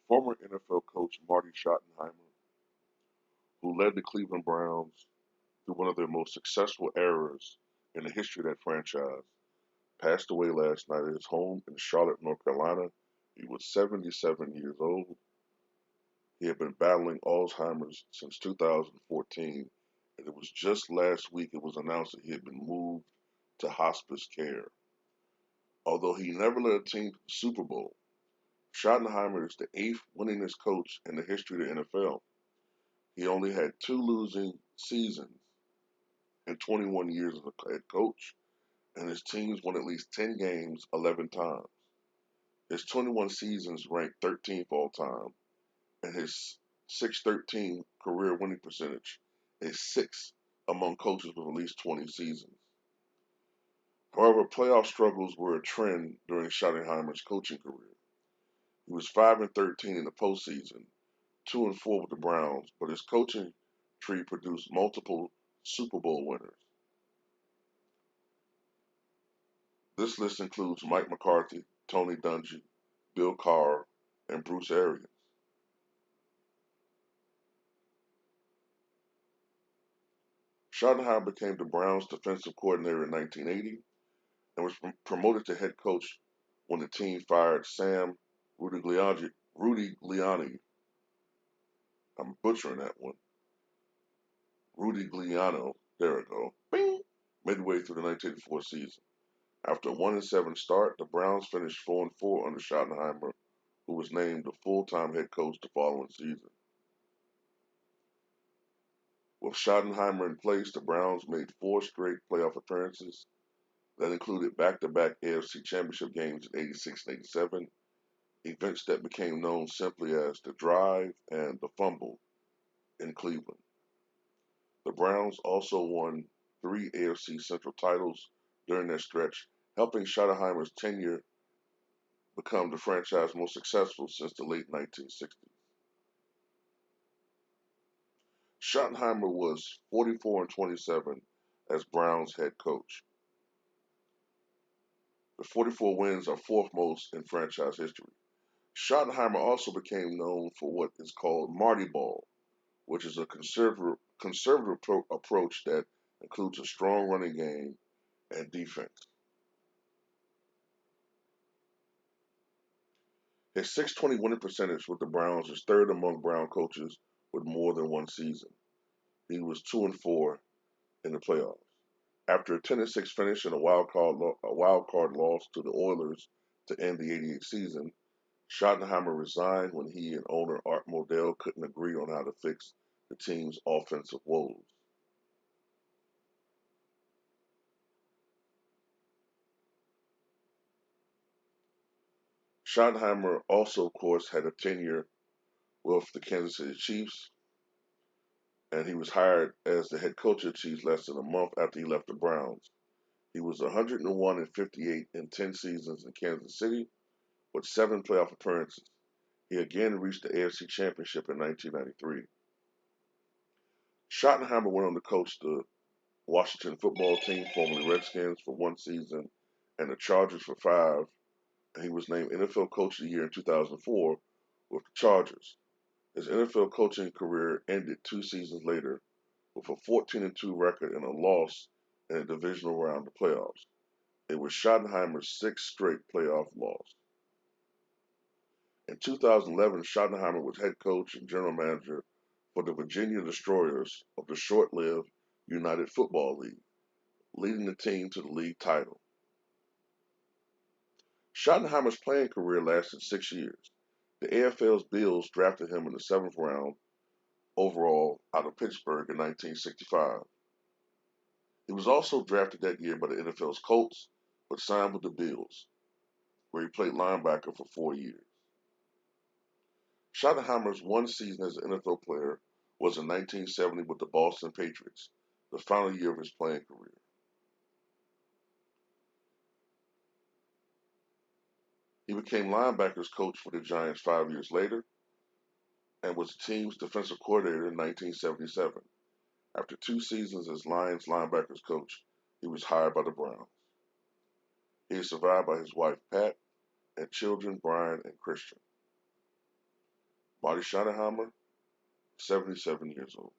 Former NFL coach Marty Schottenheimer, who led the Cleveland Browns through one of their most successful eras in the history of that franchise, passed away last night at his home in Charlotte, North Carolina. He was 77 years old. He had been battling Alzheimer's since 2014, and it was just last week it was announced that he had been moved to hospice care. Although he never led a team to the Super Bowl, Schottenheimer is the eighth winningest coach in the history of the NFL. He only had two losing seasons in 21 years as a head coach, and his teams won at least 10 games 11 times. His 21 seasons ranked 13th all time, and his 613 career winning percentage is sixth among coaches with at least 20 seasons. However, playoff struggles were a trend during Schottenheimer's coaching career. He was 5-13 in the postseason, 2-4 with the Browns, but his coaching tree produced multiple Super Bowl winners. This list includes Mike McCarthy, Tony Dungy, Bill Carr, and Bruce Arians. Schottenheimer became the Browns' defensive coordinator in 1980 and was promoted to head coach when the team fired Sam Rudigliani. I'm butchering that one. Rudigliano. There we go. Bing! Midway through the 1984 season. After a 1-7 start, the Browns finished 4-4 under Schottenheimer, who was named the full-time head coach the following season. With Schottenheimer in place, the Browns made four straight playoff appearances that included back-to-back AFC Championship games in '86 and '87, events that became known simply as the Drive and the Fumble in Cleveland. The Browns also won three AFC Central titles during that stretch, helping Schottenheimer's tenure become the franchise most successful since the late 1960s. Schottenheimer was 44-27 as Browns head coach. The 44 wins are fourth most in franchise history. Schottenheimer also became known for what is called Marty Ball, which is a conservative approach that includes a strong running game and defense. His 620 winning percentage with the Browns is third among Brown coaches with more than one season. He was 2-4 in the playoffs. After a 10-6 finish and a wild card loss to the Oilers to end the '88 season, Schottenheimer resigned when he and owner Art Modell couldn't agree on how to fix the team's offensive woes. Schottenheimer also, of course, had a tenure with the Kansas City Chiefs, and he was hired as the head coach of the Chiefs less than a month after he left the Browns. He was 101-58 in 10 seasons in Kansas City with seven playoff appearances. He again reached the AFC Championship in 1993. Schottenheimer went on to coach the Washington football team, formerly Redskins, for one season and the Chargers for five, and he was named NFL Coach of the Year in 2004 with the Chargers. His NFL coaching career ended two seasons later with a 14-2 record and a loss in the divisional round of playoffs. It was Schottenheimer's sixth straight playoff loss. In 2011, Schottenheimer was head coach and general manager for the Virginia Destroyers of the short-lived United Football League, leading the team to the league title. Schottenheimer's playing career lasted 6 years. The AFL's Bills drafted him in the seventh round overall out of Pittsburgh in 1965. He was also drafted that year by the NFL's Colts, but signed with the Bills, where he played linebacker for 4 years. Schottenheimer's one season as an NFL player was in 1970 with the Boston Patriots, the final year of his playing career. He became linebackers coach for the Giants 5 years later and was the team's defensive coordinator in 1977. After two seasons as Lions linebackers coach, he was hired by the Browns. He is survived by his wife Pat and children Brian and Christian. Marty Schottenheimer, 77 years old.